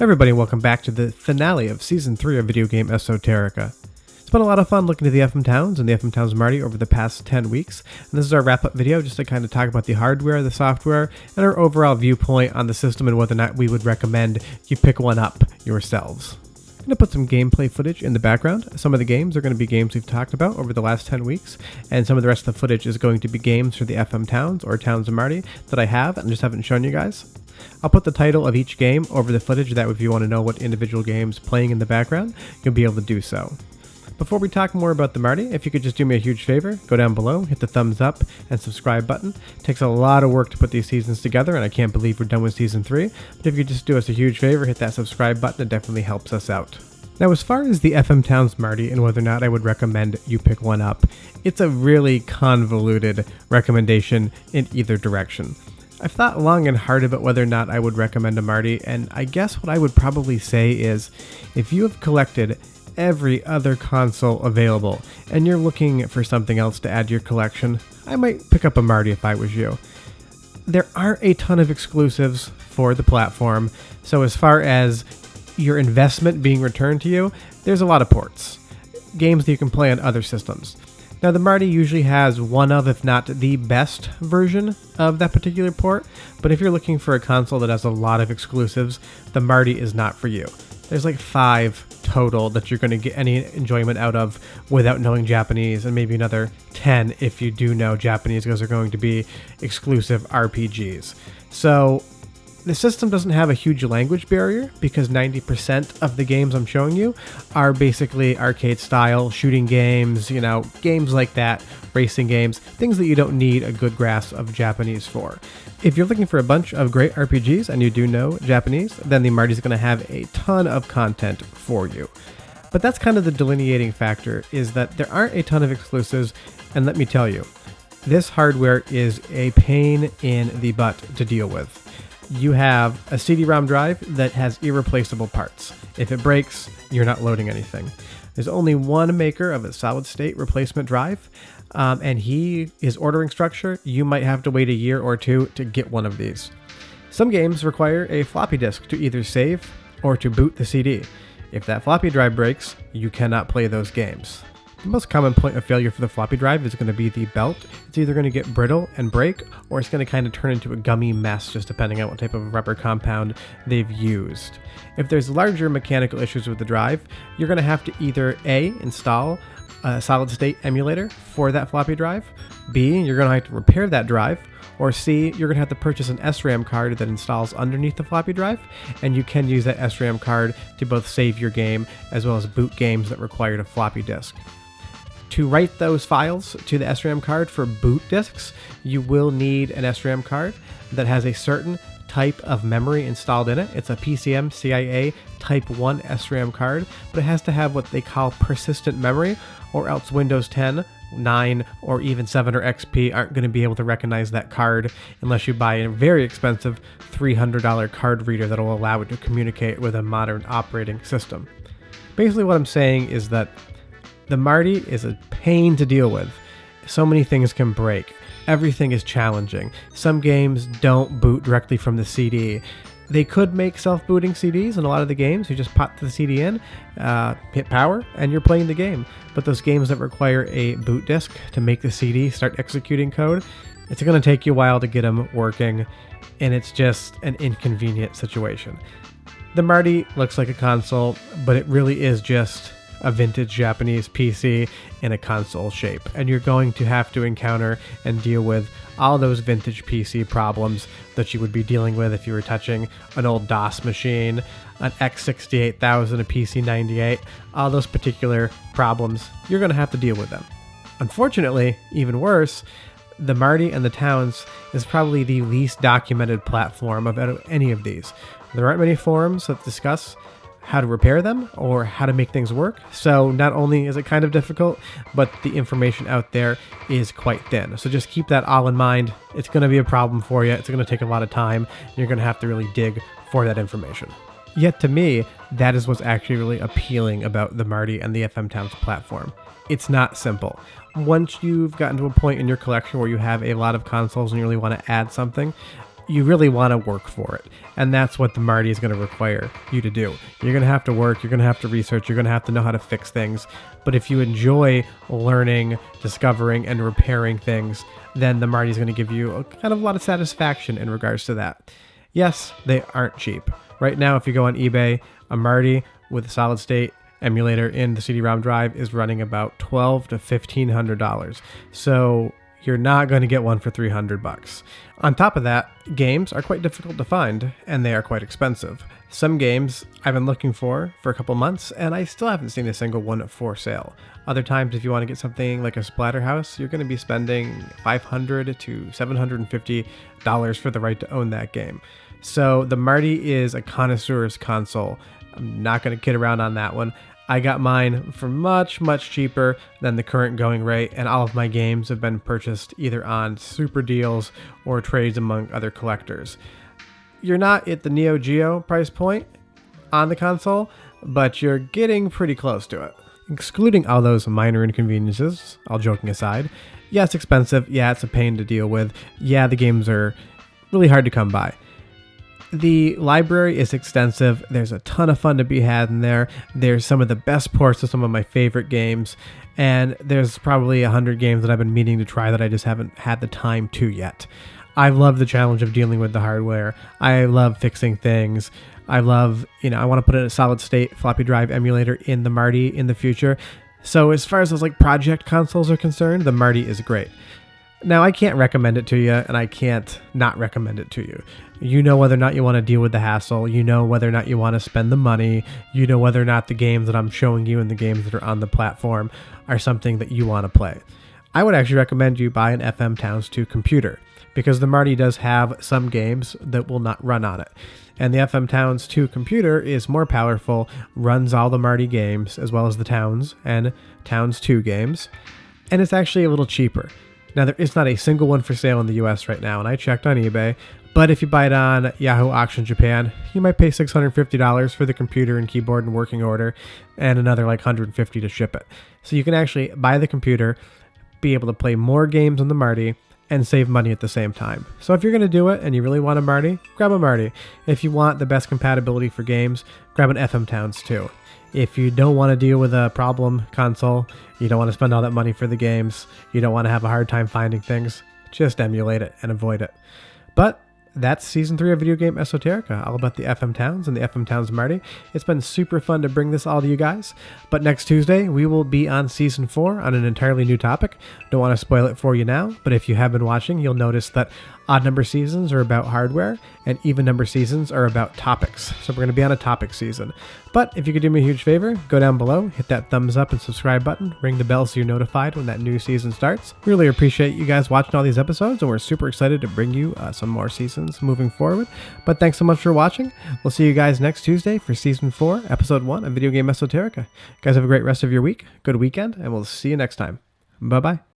Everybody, welcome back to the finale of Season 3 of Video Game Esoterica. It's been a lot of fun looking at the FM Towns and the FM Towns Marty over the past 10 weeks, and this is our wrap-up video just to kind of talk about the hardware, the software, and our overall viewpoint on the system and whether or not we would recommend you pick one up yourselves. I'm going to put some gameplay footage in the background. Some of the games are going to be games we've talked about over the last 10 weeks, and some of the rest of the footage is going to be games for the FM Towns or Towns of Marty that I have and just haven't shown you guys. I'll put the title of each game over the footage, that way if you want to know what individual game's playing in the background, you'll be able to do so. Before we talk more about the Marty, if you could just do me a huge favor, go down below, hit the thumbs up and subscribe button. It takes a lot of work to put these seasons together, and I can't believe we're done with Season 3, but if you could just do us a huge favor, hit that subscribe button, it definitely helps us out. Now, as far as the FM Towns Marty and whether or not I would recommend you pick one up, it's a really convoluted recommendation in either direction. I've thought long and hard about whether or not I would recommend a Marty, and I guess what I would probably say is, if you have collected every other console available and you're looking for something else to add to your collection, I might pick up a Marty if I was you. There aren't a ton of exclusives for the platform, so as far as your investment being returned to you, there's a lot of ports. Games that you can play on other systems. Now, the Marty usually has one of, if not the best version of that particular port, but if you're looking for a console that has a lot of exclusives, the Marty is not for you. There's like 5 total that you're going to get any enjoyment out of without knowing Japanese, and maybe another 10 if you do know Japanese, because they're going to be exclusive RPGs. So the system doesn't have a huge language barrier because 90% of the games I'm showing you are basically arcade style shooting games, games like that, racing games, things that you don't need a good grasp of Japanese for. If you're looking for a bunch of great RPGs and you do know Japanese, then the Marty's going to have a ton of content for you. But that's kind of the delineating factor, is that there aren't a ton of exclusives, and let me tell you, this hardware is a pain in the butt to deal with. You have a CD-ROM drive that has irreplaceable parts. If it breaks, you're not loading anything. There's only one maker of a solid-state replacement drive, and his ordering structure, you might have to wait a year or two to get one of these. Some games require a floppy disk to either save or to boot the CD. If that floppy drive breaks, you cannot play those games. The most common point of failure for the floppy drive is going to be the belt. It's either going to get brittle and break, or it's going to kind of turn into a gummy mess, just depending on what type of rubber compound they've used. If there's larger mechanical issues with the drive, you're going to have to either A, install a solid-state emulator for that floppy drive, B, you're going to have to repair that drive, or C, you're going to have to purchase an SRAM card that installs underneath the floppy drive, and you can use that SRAM card to both save your game as well as boot games that required a floppy disk. To write those files to the SRAM card for boot disks, you will need an SRAM card that has a certain type of memory installed in it. It's a PCM-CIA Type 1 SRAM card, but it has to have what they call persistent memory, or else Windows 10, 9, or even 7 or XP aren't going to be able to recognize that card unless you buy a very expensive $300 card reader that will allow it to communicate with a modern operating system. Basically what I'm saying is that the Marty is a pain to deal with. So many things can break. Everything is challenging. Some games don't boot directly from the CD. They could make self-booting CDs in a lot of the games. You just pop the CD in, hit power, and you're playing the game. But those games that require a boot disk to make the CD start executing code, it's going to take you a while to get them working, and it's just an inconvenient situation. The Marty looks like a console, but it really is just a vintage Japanese PC in a console shape, and you're going to have to encounter and deal with all those vintage PC problems that you would be dealing with if you were touching an old DOS machine, an X68000, a PC98, all those particular problems, you're going to have to deal with them. Unfortunately, even worse, the Marty and the Towns is probably the least documented platform of any of these. There aren't many forums that discuss how to repair them or how to make things work. So not only is it kind of difficult, but the information out there is quite thin. So just keep that all in mind. It's going to be a problem for you. It's going to take a lot of time. You're going to have to really dig for that information. Yet to me, that is what's actually really appealing about the Marty and the FM Towns platform. It's not simple. Once you've gotten to a point in your collection where you have a lot of consoles and you really want to add something, you really want to work for it. And that's what the Marty is going to require you to do. You're going to have to work, you're going to have to research, you're going to have to know how to fix things. But if you enjoy learning, discovering, and repairing things, then the Marty is going to give you a lot of satisfaction in regards to that. Yes, they aren't cheap. Right now, if you go on eBay, a Marty with a solid state emulator in the CD-ROM drive is running about $1,200 to $1,500. So you're not going to get one for $300. On top of that, games are quite difficult to find, and they are quite expensive. Some games I've been looking for a couple months, and I still haven't seen a single one for sale. Other times, if you want to get something like a Splatterhouse, you're going to be spending $500 to $750 for the right to own that game. So the Marty is a connoisseur's console. I'm not going to kid around on that one. I got mine for much, much cheaper than the current going rate, and all of my games have been purchased either on super deals or trades among other collectors. You're not at the Neo Geo price point on the console, but you're getting pretty close to it. Excluding all those minor inconveniences, all joking aside, yeah, it's expensive, yeah, it's a pain to deal with, yeah, the games are really hard to come by. The library is extensive. There's a ton of fun to be had in there. There's some of the best ports of some of my favorite games. And there's probably 100 games that I've been meaning to try that I just haven't had the time to yet. I love the challenge of dealing with the hardware. I love fixing things. I love, I want to put in a solid state floppy drive emulator in the Marty in the future. So as far as those project consoles are concerned, the Marty is great. Now, I can't recommend it to you, and I can't not recommend it to you. You know whether or not you want to deal with the hassle. You know whether or not you want to spend the money. You know whether or not the games that I'm showing you and the games that are on the platform are something that you want to play. I would actually recommend you buy an FM Towns 2 computer, because the Marty does have some games that will not run on it. And the FM Towns 2 computer is more powerful, runs all the Marty games, as well as the Towns and Towns 2 games, and it's actually a little cheaper. Now, there is not a single one for sale in the US right now, and I checked on eBay, but if you buy it on Yahoo Auction Japan, you might pay $650 for the computer and keyboard in working order, and another $150 to ship it. So you can actually buy the computer, be able to play more games on the Marty, and save money at the same time. So if you're going to do it and you really want a Marty, grab a Marty. If you want the best compatibility for games, grab an FM Towns 2. If you don't want to deal with a problem console, you don't want to spend all that money for the games, you don't want to have a hard time finding things, just emulate it and avoid it. But that's Season 3 of Video Game Esoterica, all about the FM Towns and the FM Towns Marty. It's been super fun to bring this all to you guys. But next Tuesday, we will be on Season 4 on an entirely new topic. Don't want to spoil it for you now, but if you have been watching, you'll notice that odd number seasons are about hardware, and even number seasons are about topics. So we're going to be on a topic season. But if you could do me a huge favor, go down below, hit that thumbs up and subscribe button, ring the bell so you're notified when that new season starts. Really appreciate you guys watching all these episodes, and we're super excited to bring you some more seasons moving forward. But thanks so much for watching. We'll see you guys next Tuesday for Season 4, Episode 1 of Video Game Esoterica. You guys have a great rest of your week, good weekend, and we'll see you next time. Bye-bye.